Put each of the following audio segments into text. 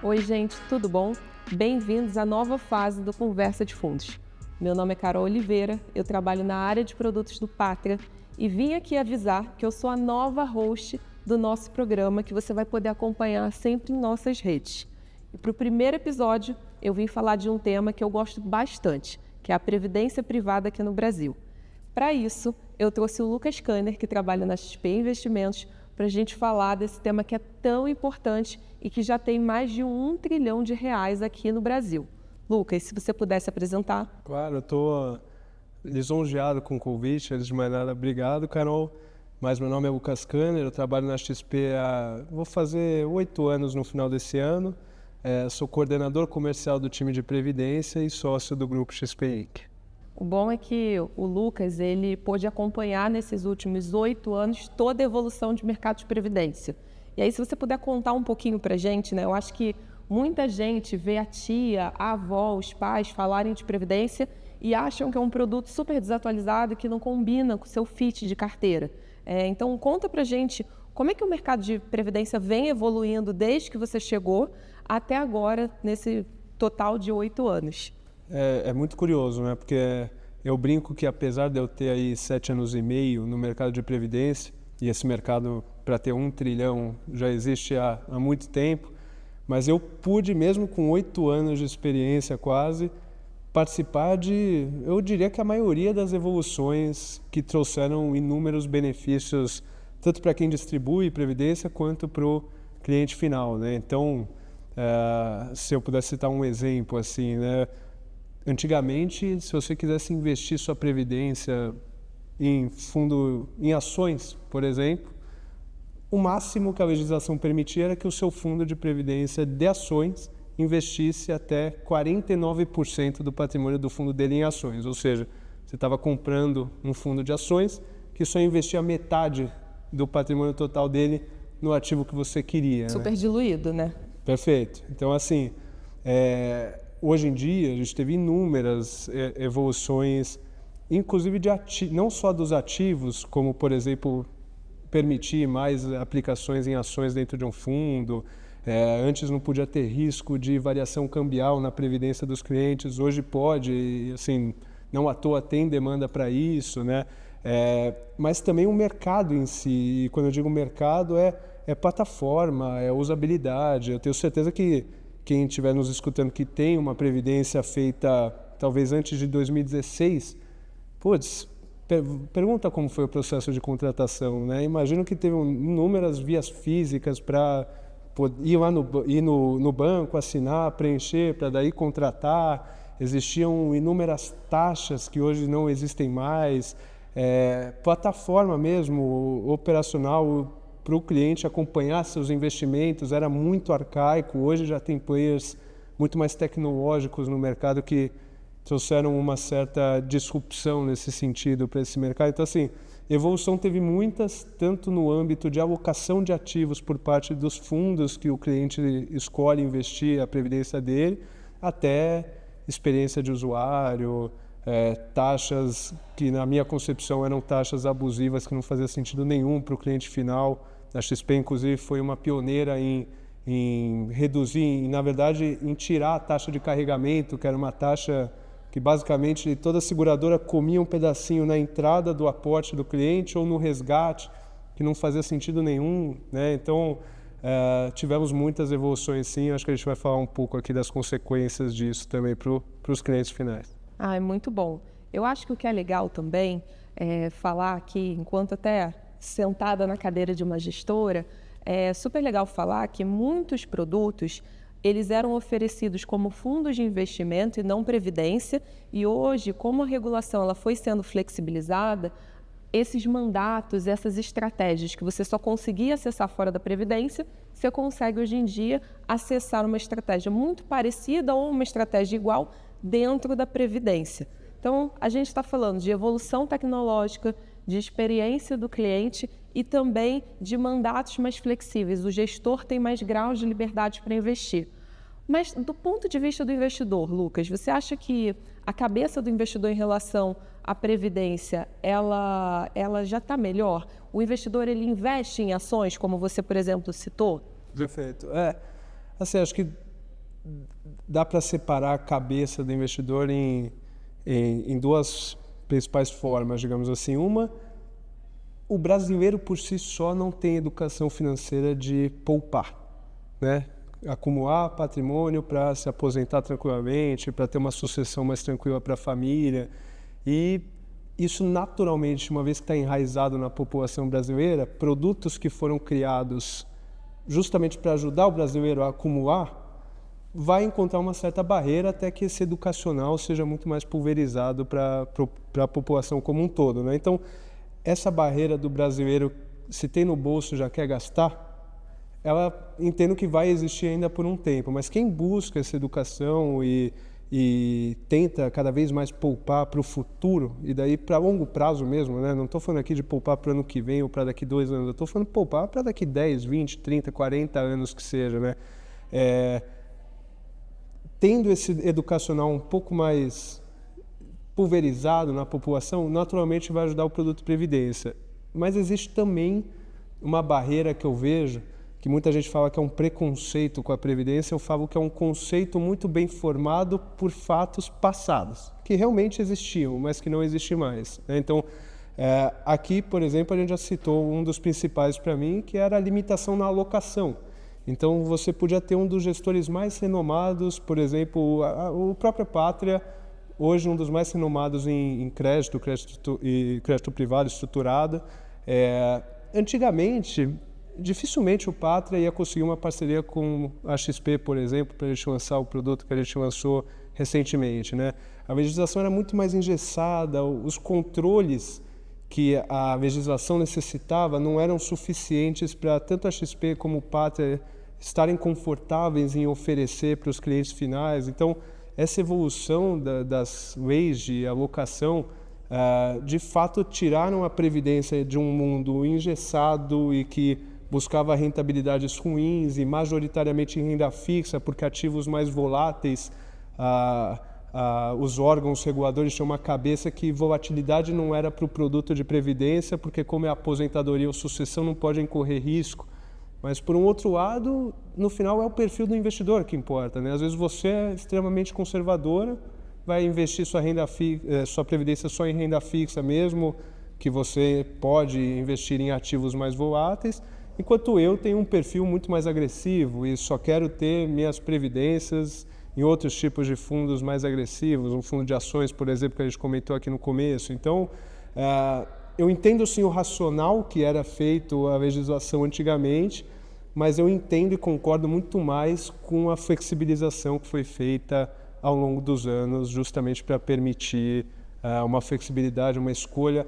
Oi, gente, tudo bom? Bem-vindos à nova fase do Conversa de Fundos. Meu nome é Carol Oliveira, eu trabalho na área de produtos do Pátria e vim aqui avisar que eu sou a nova host do nosso programa que você vai poder acompanhar sempre em nossas redes. E para o primeiro episódio, eu vim falar de um tema que eu gosto bastante, que é a previdência privada aqui no Brasil. Para isso, eu trouxe o Lucas Kanner, que trabalha na XP Investimentos, para a gente falar desse tema que é tão importante e que já tem mais de R$ 1 trilhão aqui no Brasil. Lucas, se você pudesse apresentar. Claro, eu estou lisonjeado com o convite, antes de mais nada, obrigado, Carol. Mas meu nome é Lucas Kanner, eu trabalho na XP vou fazer 8 anos no final desse ano. Sou coordenador comercial do time de Previdência e sócio do Grupo XP Inc. O bom é que o Lucas ele pôde acompanhar nesses últimos 8 anos toda a evolução de mercado de previdência. E aí, se você puder contar um pouquinho para a gente, né? Eu acho que muita gente vê a tia, a avó, os pais falarem de previdência e acham que é um produto super desatualizado e que não combina com o seu fit de carteira. Então, conta para a gente como é que o mercado de previdência vem evoluindo desde que você chegou até agora, nesse total de 8 anos. É muito curioso, né? Porque eu brinco que apesar de eu ter aí 7 anos e meio no mercado de previdência, e esse mercado para ter 1 trilhão já existe há muito tempo, mas eu pude, mesmo com 8 anos de experiência quase, participar de, eu diria que a maioria das evoluções que trouxeram inúmeros benefícios, tanto para quem distribui previdência quanto para o cliente final, né? Então, se eu pudesse citar um exemplo assim, né? Antigamente, se você quisesse investir sua previdência em ações, por exemplo, o máximo que a legislação permitia era que o seu fundo de previdência de ações investisse até 49% do patrimônio do fundo dele em ações. Ou seja, você estava comprando um fundo de ações que só investia metade do patrimônio total dele no ativo que você queria. Super diluído, né? Perfeito. Então, assim, hoje em dia, a gente teve inúmeras evoluções, inclusive não só dos ativos, como, por exemplo, permitir mais aplicações em ações dentro de um fundo. Antes não podia ter risco de variação cambial na previdência dos clientes, hoje pode, e, assim, não à toa tem demanda para isso, né? Mas também o mercado em si, e quando eu digo mercado, é plataforma, é usabilidade. Eu tenho certeza que quem estiver nos escutando que tem uma previdência feita talvez antes de 2016, pergunta como foi o processo de contratação, né? Imagino que teve inúmeras vias físicas para ir lá no banco, assinar, preencher, para daí contratar. Existiam inúmeras taxas que hoje não existem mais. Plataforma mesmo, operacional, para o cliente acompanhar seus investimentos era muito arcaico. Hoje já tem players muito mais tecnológicos no mercado que trouxeram uma certa disrupção nesse sentido para esse mercado. Então, assim, evolução teve muitas, tanto no âmbito de alocação de ativos por parte dos fundos que o cliente escolhe investir a previdência dele, até experiência de usuário, taxas que, na minha concepção, eram taxas abusivas que não fazia sentido nenhum para o cliente final. A XP, inclusive, foi uma pioneira em reduzir, na verdade, em tirar a taxa de carregamento, que era uma taxa que basicamente toda seguradora comia um pedacinho na entrada do aporte do cliente ou no resgate, que não fazia sentido nenhum, né? Então, tivemos muitas evoluções sim, acho que a gente vai falar um pouco aqui das consequências disso também para os clientes finais. É muito bom. Eu acho que o que é legal também é falar aqui, enquanto até sentada na cadeira de uma gestora, é super legal falar que muitos produtos eles eram oferecidos como fundos de investimento e não previdência, e hoje, como a regulação ela foi sendo flexibilizada, esses mandatos, essas estratégias que você só conseguia acessar fora da previdência, você consegue hoje em dia acessar uma estratégia muito parecida ou uma estratégia igual dentro da previdência. Então, a gente está falando de evolução tecnológica, de experiência do cliente e também de mandatos mais flexíveis. O gestor tem mais graus de liberdade para investir. Mas, do ponto de vista do investidor, Lucas, você acha que a cabeça do investidor em relação à previdência, ela já está melhor? O investidor ele investe em ações, como você, por exemplo, citou? Perfeito. Assim, acho que dá para separar a cabeça do investidor em duas principais formas, digamos assim. Uma, o brasileiro por si só não tem educação financeira de poupar, né? Acumular patrimônio para se aposentar tranquilamente, para ter uma sucessão mais tranquila para a família. E isso naturalmente, uma vez que está enraizado na população brasileira, produtos que foram criados justamente para ajudar o brasileiro a acumular, vai encontrar uma certa barreira até que esse educacional seja muito mais pulverizado para a população como um todo, né? Então, essa barreira do brasileiro, se tem no bolso já quer gastar, ela entendo que vai existir ainda por um tempo, mas quem busca essa educação e tenta cada vez mais poupar para o futuro, e daí para longo prazo mesmo, né? Não estou falando aqui de poupar para o ano que vem ou para daqui 2 anos, eu estou falando poupar para daqui 10, 20, 30, 40 anos que seja, né? Tendo esse educacional um pouco mais pulverizado na população, naturalmente vai ajudar o produto de previdência. Mas existe também uma barreira que eu vejo, que muita gente fala que é um preconceito com a previdência, eu falo que é um conceito muito bem formado por fatos passados, que realmente existiam, mas que não existem mais, né? Então, aqui, por exemplo, a gente já citou um dos principais para mim, que era a limitação na alocação. Então, você podia ter um dos gestores mais renomados, por exemplo, o próprio Pátria, hoje um dos mais renomados em crédito privado estruturado. Antigamente, dificilmente o Pátria ia conseguir uma parceria com a XP, por exemplo, para a gente lançar o produto que a gente lançou recentemente, né? A legislação era muito mais engessada, os controles que a legislação necessitava não eram suficientes para tanto a XP como o Pátria estarem confortáveis em oferecer para os clientes finais. Então, essa evolução das leis de alocação, de fato, tiraram a previdência de um mundo engessado e que buscava rentabilidades ruins e majoritariamente em renda fixa, porque ativos mais voláteis, os órgãos reguladores tinham uma cabeça que volatilidade não era para o produto de previdência, porque como é aposentadoria ou sucessão não pode incorrer risco. Mas, por um outro lado, no final é o perfil do investidor que importa, né? Às vezes você é extremamente conservadora, vai investir sua previdência só em renda fixa mesmo, que você pode investir em ativos mais voláteis, enquanto eu tenho um perfil muito mais agressivo e só quero ter minhas previdências em outros tipos de fundos mais agressivos, um fundo de ações, por exemplo, que a gente comentou aqui no começo. Então, eu entendo sim o racional que era feito a legislação antigamente, mas eu entendo e concordo muito mais com a flexibilização que foi feita ao longo dos anos, justamente para permitir uma flexibilidade, uma escolha.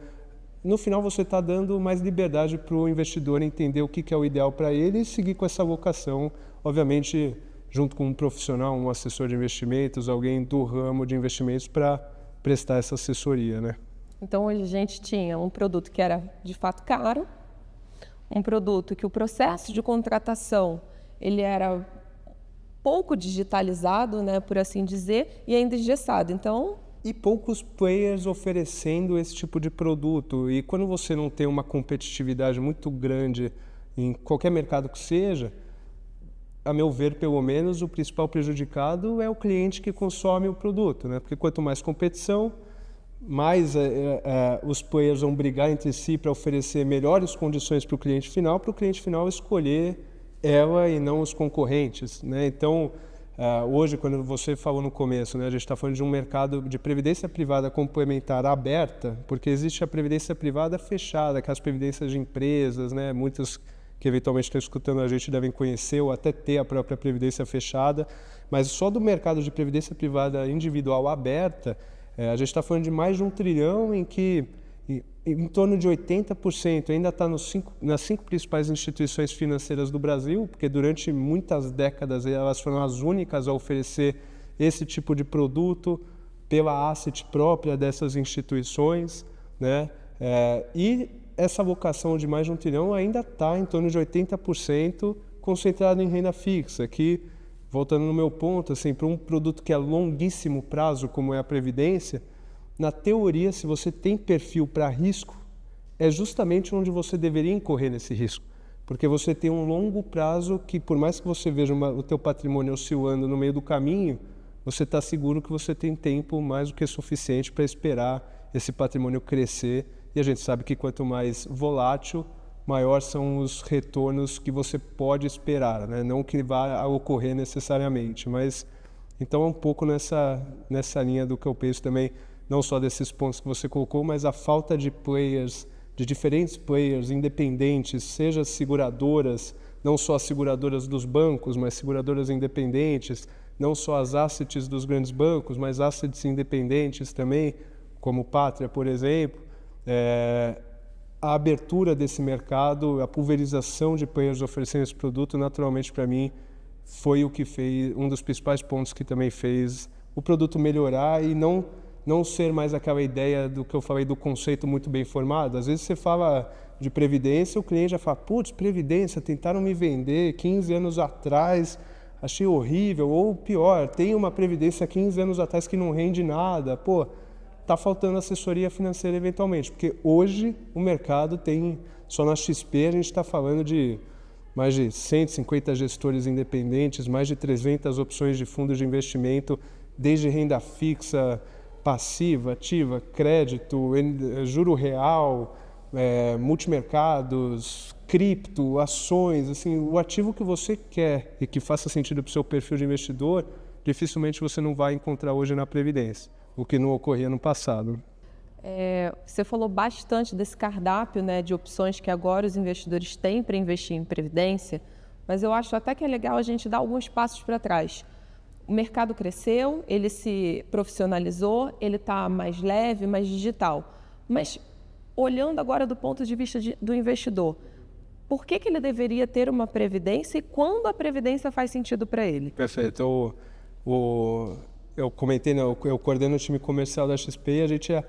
No final, você está dando mais liberdade para o investidor entender o que é o ideal para ele e seguir com essa alocação, obviamente, junto com um profissional, um assessor de investimentos, alguém do ramo de investimentos para prestar essa assessoria, né? Então, hoje a gente tinha um produto que era, de fato, caro, um produto que o processo de contratação ele era pouco digitalizado, né, por assim dizer, e ainda engessado. Então, e poucos players oferecendo esse tipo de produto. E quando você não tem uma competitividade muito grande em qualquer mercado que seja, a meu ver, pelo menos, o principal prejudicado é o cliente que consome o produto, né? Porque quanto mais competição, mais os players vão brigar entre si para oferecer melhores condições para o cliente final escolher ela e não os concorrentes, né? Então, hoje, quando você falou no começo, né, a gente está falando de um mercado de previdência privada complementar aberta, porque existe a previdência privada fechada, que é as previdências de empresas, né? Muitos que eventualmente estão escutando a gente devem conhecer ou até ter a própria previdência fechada, mas só do mercado de previdência privada individual aberta, a gente está falando de mais de 1 trilhão em que em torno de 80% ainda está nas 5 principais instituições financeiras do Brasil, porque durante muitas décadas elas foram as únicas a oferecer esse tipo de produto pela asset própria dessas instituições, né? E essa alocação de mais de 1 trilhão ainda está em torno de 80% concentrado em renda fixa, que, voltando no meu ponto, assim, para um produto que é longuíssimo prazo, como é a Previdência, na teoria, se você tem perfil para risco, é justamente onde você deveria incorrer nesse risco. porque você tem um longo prazo que, por mais que você veja o teu patrimônio oscilando no meio do caminho, você está seguro que você tem tempo mais do que suficiente para esperar esse patrimônio crescer. E a gente sabe que quanto mais volátil, maior são os retornos que você pode esperar, né? Não que vá ocorrer necessariamente, mas então é um pouco nessa linha do que eu penso também, não só desses pontos que você colocou, mas a falta de players, de diferentes players independentes, seja seguradoras, não só as seguradoras dos bancos, mas seguradoras independentes, não só as assets dos grandes bancos, mas assets independentes também, como Pátria, por exemplo. A abertura desse mercado, a pulverização de players oferecendo esse produto, naturalmente para mim, foi o que fez, um dos principais pontos que também fez o produto melhorar e não ser mais aquela ideia do que eu falei do conceito muito bem formado. Às vezes você fala de previdência, o cliente já fala, putz, previdência, tentaram me vender 15 anos atrás, achei horrível, ou pior, tem uma previdência 15 anos atrás que não rende nada, pô, está faltando assessoria financeira eventualmente, porque hoje o mercado tem, só na XP a gente está falando de mais de 150 gestores independentes, mais de 300 opções de fundos de investimento, desde renda fixa, passiva, ativa, crédito, juro real, multimercados, cripto, ações, assim, o ativo que você quer e que faça sentido para o seu perfil de investidor, dificilmente você não vai encontrar hoje na Previdência, o que não ocorria no passado. Você falou bastante desse cardápio, né, de opções que agora os investidores têm para investir em previdência, mas eu acho até que é legal a gente dar alguns passos para trás. O mercado cresceu, ele se profissionalizou, ele está mais leve, mais digital. Mas, olhando agora do ponto de vista do investidor, por que ele deveria ter uma previdência e quando a previdência faz sentido para ele? Perfeito. Eu comentei, né, eu coordeno o time comercial da XP e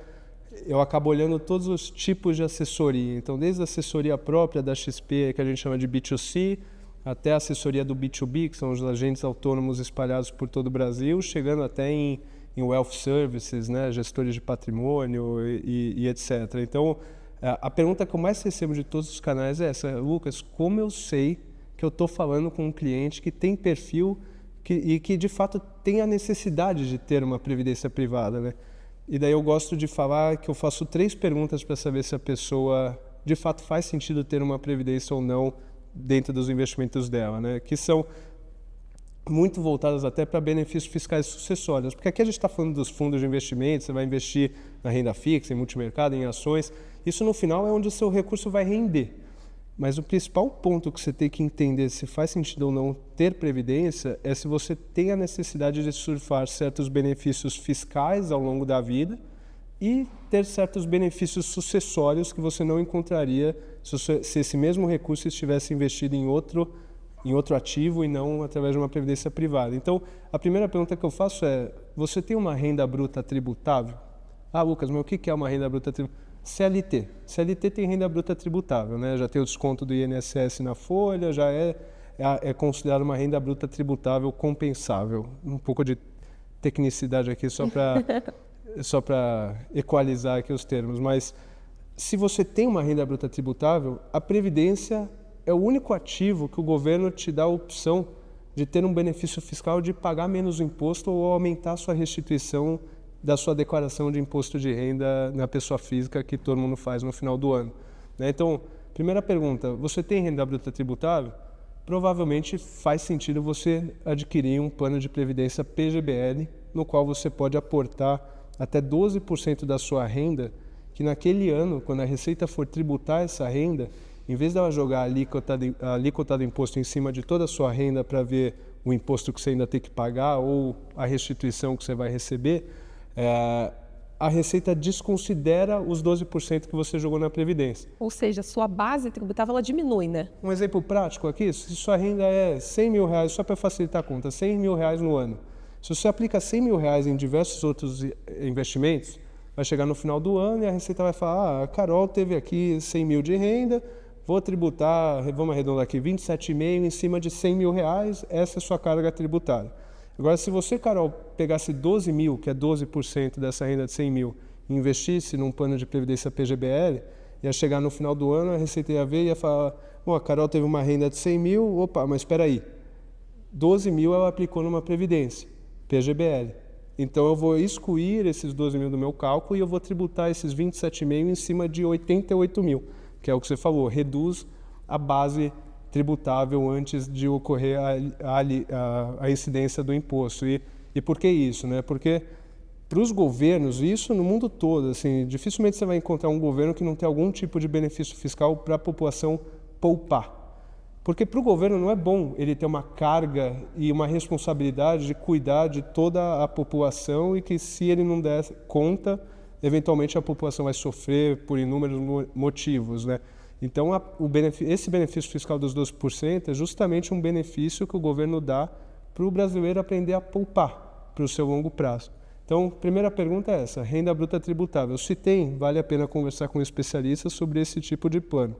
eu acabo olhando todos os tipos de assessoria. Então, desde a assessoria própria da XP, que a gente chama de B2C, até a assessoria do B2B, que são os agentes autônomos espalhados por todo o Brasil, chegando até em wealth services, né, gestores de patrimônio e etc. Então, a pergunta que eu mais recebo de todos os canais é essa: Lucas, como eu sei que eu estou falando com um cliente que tem perfil e que de fato tem a necessidade de ter uma previdência privada, né? E daí eu gosto de falar que eu faço 3 perguntas para saber se a pessoa de fato faz sentido ter uma previdência ou não dentro dos investimentos dela, né? Que são muito voltadas até para benefícios fiscais sucessórios, porque aqui a gente está falando dos fundos de investimento, você vai investir na renda fixa, em multimercado, em ações, isso no final é onde o seu recurso vai render. Mas o principal ponto que você tem que entender se faz sentido ou não ter previdência é se você tem a necessidade de surfar certos benefícios fiscais ao longo da vida e ter certos benefícios sucessórios que você não encontraria se esse mesmo recurso estivesse investido em outro ativo e não através de uma previdência privada. Então, a primeira pergunta que eu faço é: você tem uma renda bruta tributável? Ah, Lucas, mas o que é uma renda bruta tributável? CLT. CLT tem renda bruta tributável, né? Já tem o desconto do INSS na folha, já é considerado uma renda bruta tributável compensável. Um pouco de tecnicidade aqui só para equalizar aqui os termos, mas se você tem uma renda bruta tributável, a Previdência é o único ativo que o governo te dá a opção de ter um benefício fiscal de pagar menos imposto ou aumentar a sua restituição da sua declaração de imposto de renda na pessoa física que todo mundo faz no final do ano, né? Então, primeira pergunta, você tem renda bruta tributável? Provavelmente faz sentido você adquirir um plano de previdência PGBL, no qual você pode aportar até 12% da sua renda, que naquele ano, quando a Receita for tributar essa renda, em vez dela jogar a alíquota do imposto em cima de toda a sua renda para ver o imposto que você ainda tem que pagar ou a restituição que você vai receber, a Receita desconsidera os 12% que você jogou na Previdência. Ou seja, sua base tributável ela diminui, né? Um exemplo prático aqui: se sua renda é R$100 mil, só para facilitar a conta, R$100 mil no ano. Se você aplica R$100 mil em diversos outros investimentos, vai chegar no final do ano e a Receita vai falar: a Carol teve aqui 100 mil de renda, vou tributar, vamos arredondar aqui, 27,5 em cima de R$100 mil, essa é a sua carga tributária. Agora, se você, Carol, pegasse 12 mil, que é 12% dessa renda de 100 mil, e investisse num plano de previdência PGBL, ia chegar no final do ano, a Receita ia ver e ia falar, bom, a Carol teve uma renda de 100 mil, opa, mas espera aí, 12 mil ela aplicou numa previdência, PGBL. Então eu vou excluir esses 12 mil do meu cálculo e eu vou tributar esses 27,5 em cima de 88 mil, que é o que você falou, reduz a base tributável antes de ocorrer a incidência do imposto. E por que isso, né? Porque para os governos, isso no mundo todo, assim, dificilmente você vai encontrar um governo que não tenha algum tipo de benefício fiscal para a população poupar. Porque para o governo não é bom ele ter uma carga e uma responsabilidade de cuidar de toda a população e que se ele não der conta, eventualmente a população vai sofrer por inúmeros motivos, né? Então, esse benefício fiscal dos 12% é justamente um benefício que o governo dá para o brasileiro aprender a poupar para o seu longo prazo. Então, primeira pergunta é essa, renda bruta tributável. Se tem, vale a pena conversar com um especialista sobre esse tipo de plano.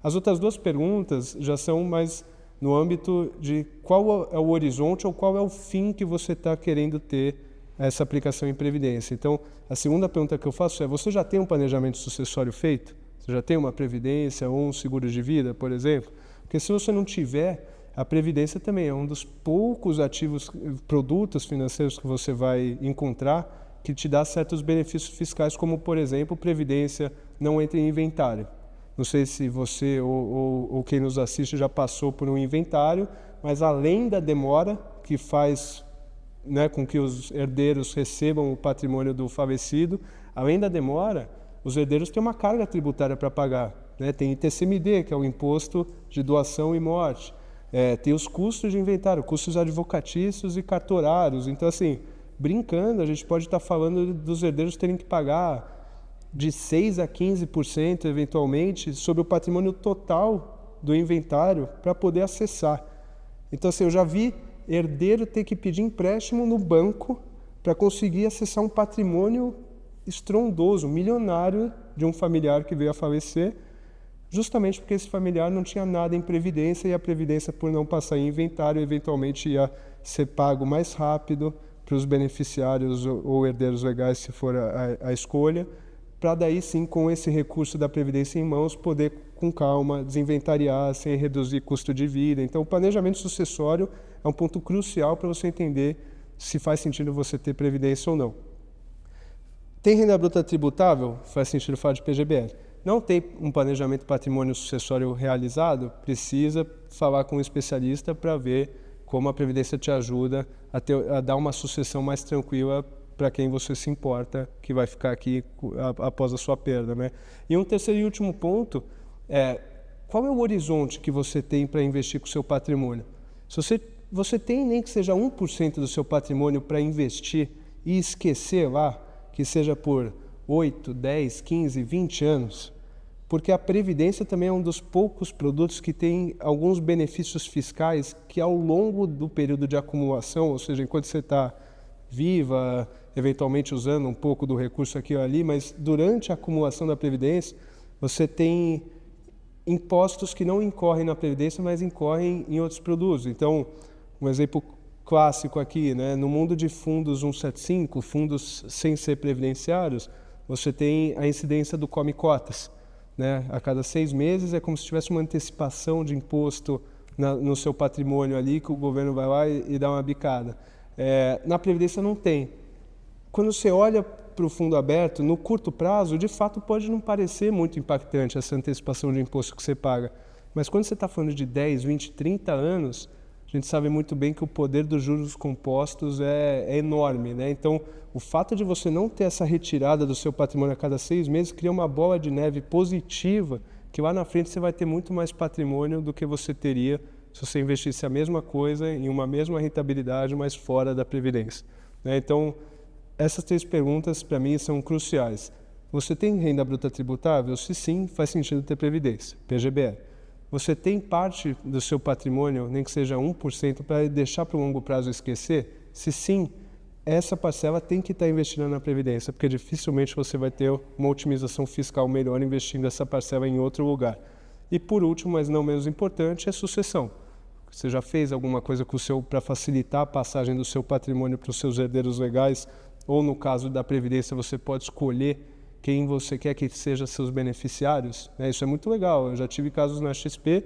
As outras duas perguntas já são mais no âmbito de qual é o horizonte ou qual é o fim que você está querendo ter essa aplicação em previdência. Então, a segunda pergunta que eu faço é, você já tem um planejamento sucessório feito? Você já tem uma previdência ou um seguro de vida, por exemplo? Porque se você não tiver, a previdência também é um dos poucos produtos financeiros que você vai encontrar que te dá certos benefícios fiscais, como, por exemplo, previdência não entra em inventário. Não sei se você ou quem nos assiste já passou por um inventário, mas além da demora que faz, né, com que os herdeiros recebam o patrimônio do falecido, além da demora, os herdeiros têm uma carga tributária para pagar, né? Tem ITCMD, que é o Imposto de Doação e Morte. Tem os custos de inventário, custos advocatícios e cartorários. Então, assim, brincando, a gente pode estar falando dos herdeiros terem que pagar de 6% a 15%, eventualmente, sobre o patrimônio total do inventário para poder acessar. Então, assim, eu já vi herdeiro ter que pedir empréstimo no banco para conseguir acessar um patrimônio estrondoso, milionário de um familiar que veio a falecer, justamente porque esse familiar não tinha nada em previdência e a previdência, por não passar em inventário, eventualmente ia ser pago mais rápido para os beneficiários ou herdeiros legais, se for a escolha, para daí sim, com esse recurso da previdência em mãos, poder com calma desinventariar sem reduzir custo de vida. Então, o planejamento sucessório é um ponto crucial para você entender se faz sentido você ter previdência ou não. Tem renda bruta tributável? Faz sentido falar de PGBL. Não tem um planejamento patrimônio sucessório realizado? Precisa falar com um especialista para ver como a previdência te ajuda a dar uma sucessão mais tranquila para quem você se importa, que vai ficar aqui após a sua perda, né? E um terceiro e último ponto é, qual é o horizonte que você tem para investir com o seu patrimônio? Se você tem nem que seja 1% do seu patrimônio para investir e esquecer lá, que seja por 8, 10, 15, 20 anos, porque a Previdência também é um dos poucos produtos que tem alguns benefícios fiscais que ao longo do período de acumulação, ou seja, enquanto você está viva, eventualmente usando um pouco do recurso aqui ou ali, mas durante a acumulação da Previdência, você tem impostos que não incorrem na Previdência, mas incorrem em outros produtos. Então, um exemplo clássico aqui, né? No mundo de fundos 175, fundos sem ser previdenciários, você tem a incidência do Come Cotas, né? A cada 6 meses é como se tivesse uma antecipação de imposto no seu patrimônio ali, que o governo vai lá e dá uma bicada. Na Previdência não tem. Quando você olha para o fundo aberto, no curto prazo, de fato pode não parecer muito impactante essa antecipação de imposto que você paga. Mas quando você está falando de 10, 20, 30 anos, a gente sabe muito bem que o poder dos juros compostos é enorme, né? Então, o fato de você não ter essa retirada do seu patrimônio a cada 6 meses cria uma bola de neve positiva, que lá na frente você vai ter muito mais patrimônio do que você teria se você investisse a mesma coisa em uma mesma rentabilidade, mas fora da Previdência, né? Então, essas 3 perguntas, para mim, são cruciais. Você tem renda bruta tributável? Se sim, faz sentido ter Previdência, PGBL. Você tem parte do seu patrimônio, nem que seja 1%, para deixar para o longo prazo esquecer? Se sim, essa parcela tem que estar investida na Previdência, porque dificilmente você vai ter uma otimização fiscal melhor investindo essa parcela em outro lugar. E por último, mas não menos importante, é sucessão. Você já fez alguma coisa para facilitar a passagem do seu patrimônio para os seus herdeiros legais? Ou no caso da Previdência, você pode escolher quem você quer que seja seus beneficiários, né? Isso é muito legal. Eu já tive casos na XP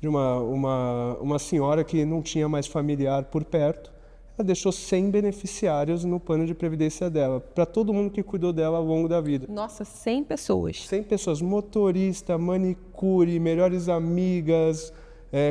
de uma senhora que não tinha mais familiar por perto. Ela deixou 100 beneficiários no plano de previdência dela, para todo mundo que cuidou dela ao longo da vida. Nossa, 100 pessoas. 100 pessoas, motorista, manicure, melhores amigas,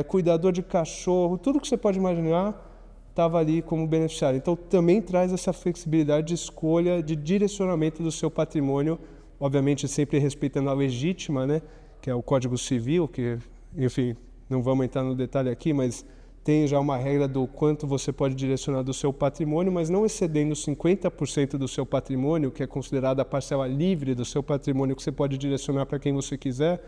cuidador de cachorro, tudo que você pode imaginar estava ali como beneficiário. Então também traz essa flexibilidade de escolha, de direcionamento do seu patrimônio, obviamente sempre respeitando a legítima, né, que é o Código Civil, que, enfim, não vamos entrar no detalhe aqui, mas tem já uma regra do quanto você pode direcionar do seu patrimônio, mas não excedendo 50% do seu patrimônio, que é considerada a parcela livre do seu patrimônio que você pode direcionar para quem você quiser.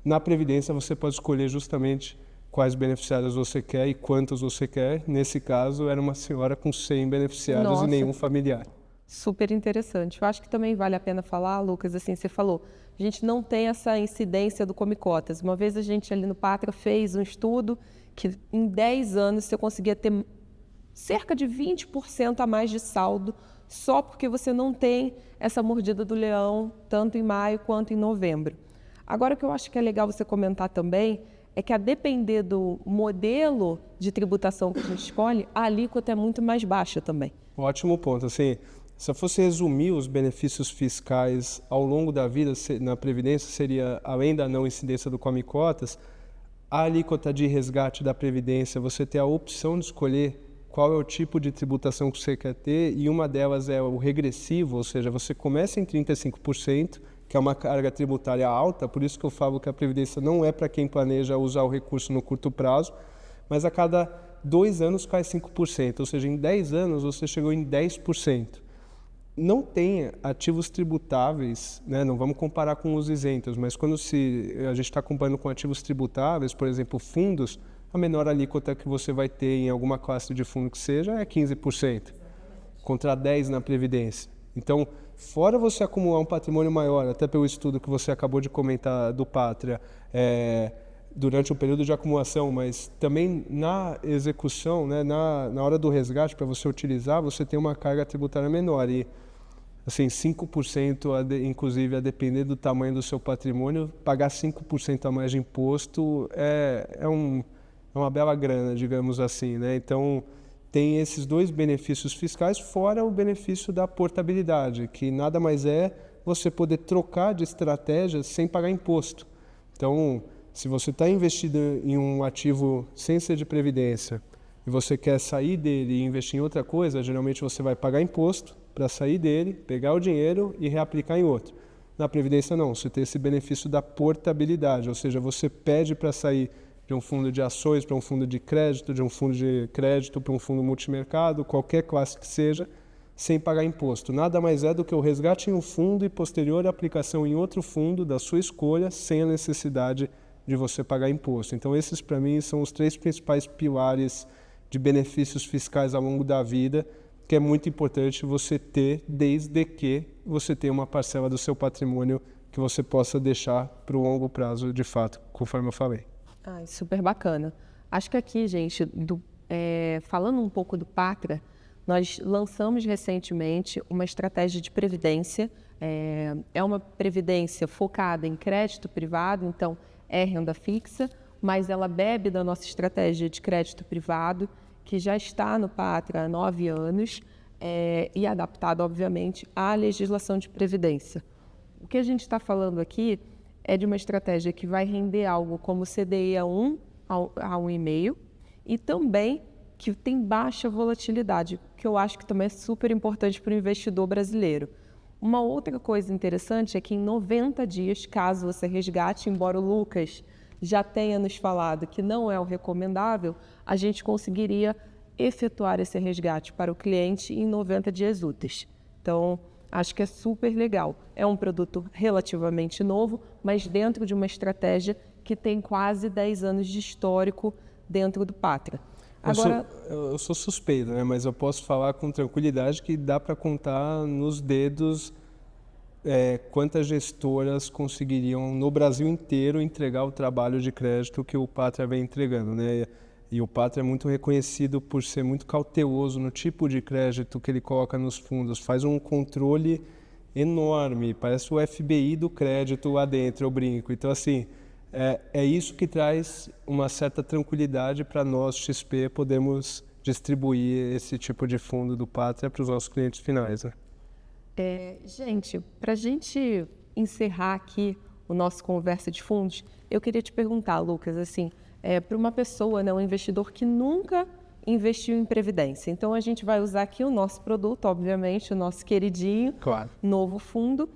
Na Previdência você pode escolher justamente quais beneficiários você quer e quantos você quer. Nesse caso, era uma senhora com 100 beneficiários. Nossa. E nenhum familiar. Super interessante. Eu acho que também vale a pena falar, Lucas, assim, você falou, a gente não tem essa incidência do Come Cotas. Uma vez a gente ali no Pátria fez um estudo que em 10 anos você conseguia ter cerca de 20% a mais de saldo só porque você não tem essa mordida do leão, tanto em maio quanto em novembro. Agora, o que eu acho que é legal você comentar também é que, a depender do modelo de tributação que a gente escolhe, a alíquota é muito mais baixa também. Ótimo ponto. Assim, se eu fosse resumir os benefícios fiscais ao longo da vida na Previdência, seria, além da não incidência do Come Cotas, a alíquota de resgate da Previdência, você ter a opção de escolher qual é o tipo de tributação que você quer ter, e uma delas é o regressivo, ou seja, você começa em 35%, que é uma carga tributária alta, por isso que eu falo que a Previdência não é para quem planeja usar o recurso no curto prazo, mas a cada 2 anos cai 5%, ou seja, em 10 anos você chegou em 10%. Não tem ativos tributáveis, né? Não vamos comparar com os isentos, mas quando a gente está comparando com ativos tributáveis, por exemplo, fundos, a menor alíquota que você vai ter em alguma classe de fundo que seja é 15%, contra 10% na Previdência. Então, fora você acumular um patrimônio maior, até pelo estudo que você acabou de comentar do Pátria, durante o período de acumulação, mas também na execução, né, na hora do resgate, para você utilizar, você tem uma carga tributária menor. E, assim, 5%, inclusive, a depender do tamanho do seu patrimônio, pagar 5% a mais de imposto é uma bela grana, digamos assim, né? Então, tem esses 2 benefícios fiscais, fora o benefício da portabilidade, que nada mais é você poder trocar de estratégia sem pagar imposto. Então, se você está investido em um ativo sem ser de previdência e você quer sair dele e investir em outra coisa, geralmente você vai pagar imposto para sair dele, pegar o dinheiro e reaplicar em outro. Na Previdência não, você tem esse benefício da portabilidade, ou seja, você pede para sair de um fundo de ações para um fundo de crédito, de um fundo de crédito para um fundo multimercado, qualquer classe que seja, sem pagar imposto. Nada mais é do que o resgate em um fundo e posterior aplicação em outro fundo da sua escolha, sem a necessidade de você pagar imposto. Então, esses, para mim, são os 3 principais pilares de benefícios fiscais ao longo da vida, que é muito importante você ter, desde que você tenha uma parcela do seu patrimônio que você possa deixar para o longo prazo, de fato, conforme eu falei. Super bacana. Acho que aqui, gente, falando um pouco do Pátria, nós lançamos recentemente uma estratégia de previdência. É uma previdência focada em crédito privado, então é renda fixa, mas ela bebe da nossa estratégia de crédito privado, que já está no Pátria há 9 anos e adaptada, obviamente, à legislação de previdência. O que a gente está falando aqui é de uma estratégia que vai render algo como CDI a 1 a 1,5 e também que tem baixa volatilidade, que eu acho que também é super importante para o investidor brasileiro. Uma outra coisa interessante é que em 90 dias, caso você resgate, embora o Lucas já tenha nos falado que não é o recomendável, a gente conseguiria efetuar esse resgate para o cliente em 90 dias úteis. Então, acho que é super legal. É um produto relativamente novo, mas dentro de uma estratégia que tem quase 10 anos de histórico dentro do Pátria. Agora, eu sou suspeito, né? Mas eu posso falar com tranquilidade que dá para contar nos dedos quantas gestoras conseguiriam no Brasil inteiro entregar o trabalho de crédito que o Pátria vem entregando, né? E o Pátria é muito reconhecido por ser muito cauteloso no tipo de crédito que ele coloca nos fundos, faz um controle enorme, parece o FBI do crédito lá dentro, eu brinco. Então, assim, é isso que traz uma certa tranquilidade para nós, XP, podemos distribuir esse tipo de fundo do Pátria para os nossos clientes finais, né? Gente, para a gente encerrar aqui o nosso Conversa de Fundos, eu queria te perguntar, Lucas, assim, para uma pessoa, né, um investidor que nunca investiu em previdência. Então, a gente vai usar aqui o nosso produto, obviamente, o nosso queridinho, Claro. novo fundo.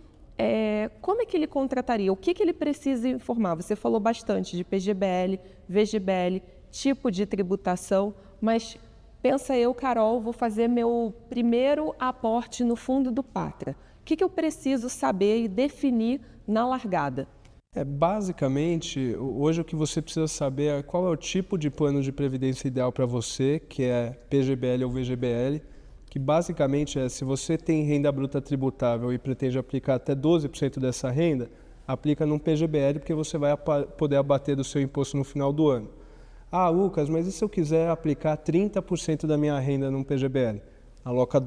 Como é que ele contrataria? O que ele precisa informar? Você falou bastante de PGBL, VGBL, tipo de tributação, mas pensa eu, Carol, vou fazer meu primeiro aporte no fundo do Pátria. O que eu preciso saber e definir na largada? Basicamente, hoje o que você precisa saber é qual é o tipo de plano de previdência ideal para você, que é PGBL ou VGBL, que basicamente se você tem renda bruta tributável e pretende aplicar até 12% dessa renda, aplica num PGBL porque você vai poder abater do seu imposto no final do ano. Ah, Lucas, mas e se eu quiser aplicar 30% da minha renda num PGBL? Aloca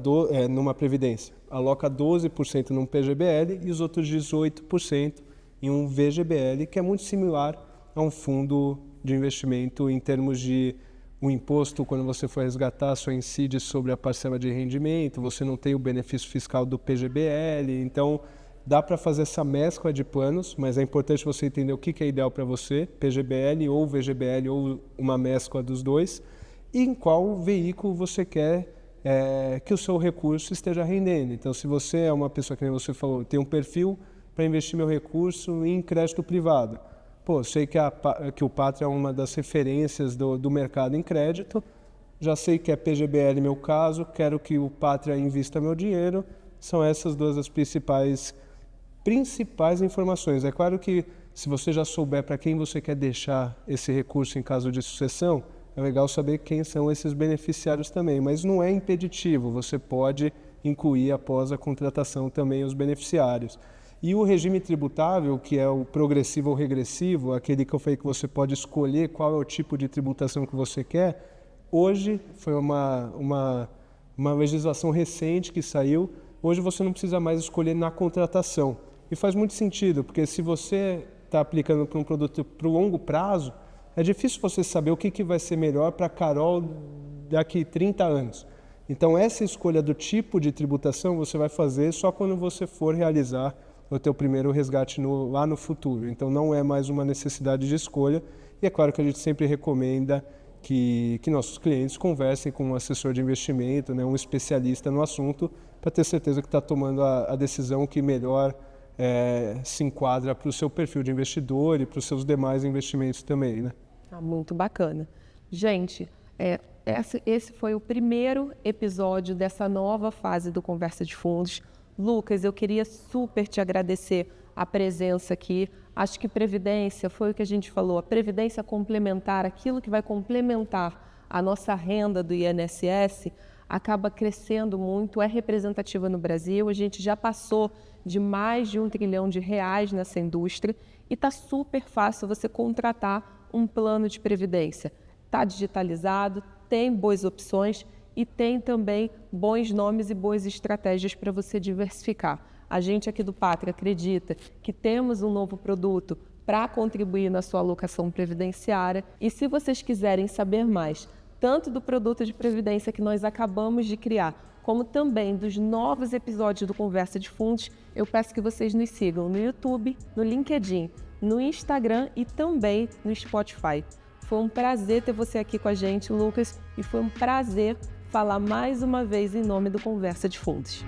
numa previdência. Aloca 12% num PGBL e os outros 18% em um VGBL, que é muito similar a um fundo de investimento em termos de o imposto, quando você for resgatar, só incide sobre a parcela de rendimento, você não tem o benefício fiscal do PGBL, então dá para fazer essa mescla de planos, mas é importante você entender o que é ideal para você, PGBL ou VGBL ou uma mescla dos dois, e em qual veículo você quer que o seu recurso esteja rendendo. Então, se você é uma pessoa, que nem você falou, tem um perfil para investir meu recurso em crédito privado. Pô, sei que o Pátria é uma das referências do mercado em crédito, já sei que é PGBL meu caso, quero que o Pátria invista meu dinheiro, são essas duas as principais informações. É claro que se você já souber para quem você quer deixar esse recurso em caso de sucessão, é legal saber quem são esses beneficiários também, mas não é impeditivo, você pode incluir após a contratação também os beneficiários. E o regime tributável, que é o progressivo ou regressivo, aquele que eu falei que você pode escolher qual é o tipo de tributação que você quer, hoje foi uma legislação recente que saiu, hoje você não precisa mais escolher na contratação. E faz muito sentido, porque se você está aplicando para um produto para o longo prazo, é difícil você saber o que vai ser melhor para a Carol daqui 30 anos. Então, essa escolha do tipo de tributação você vai fazer só quando você for realizar o teu primeiro resgate lá no futuro. Então, não é mais uma necessidade de escolha. E é claro que a gente sempre recomenda que nossos clientes conversem com um assessor de investimento, né, um especialista no assunto, para ter certeza que está tomando a decisão que melhor se enquadra para o seu perfil de investidor e para os seus demais investimentos também, né? Muito bacana. Gente, esse foi o primeiro episódio dessa nova fase do Conversa de Fundos. Lucas, eu queria super te agradecer a presença aqui. Acho que previdência, foi o que a gente falou, a previdência complementar, aquilo que vai complementar a nossa renda do INSS, acaba crescendo muito, é representativa no Brasil. A gente já passou de mais de R$1 trilhão nessa indústria e está super fácil você contratar um plano de previdência. Está digitalizado, tem boas opções e tem também bons nomes e boas estratégias para você diversificar. A gente aqui do Pátria acredita que temos um novo produto para contribuir na sua alocação previdenciária e se vocês quiserem saber mais, tanto do produto de previdência que nós acabamos de criar, como também dos novos episódios do Conversa de Fundos, eu peço que vocês nos sigam no YouTube, no LinkedIn, no Instagram e também no Spotify. Foi um prazer ter você aqui com a gente, Lucas, e foi um prazer falar mais uma vez em nome do Conversa de Fundos.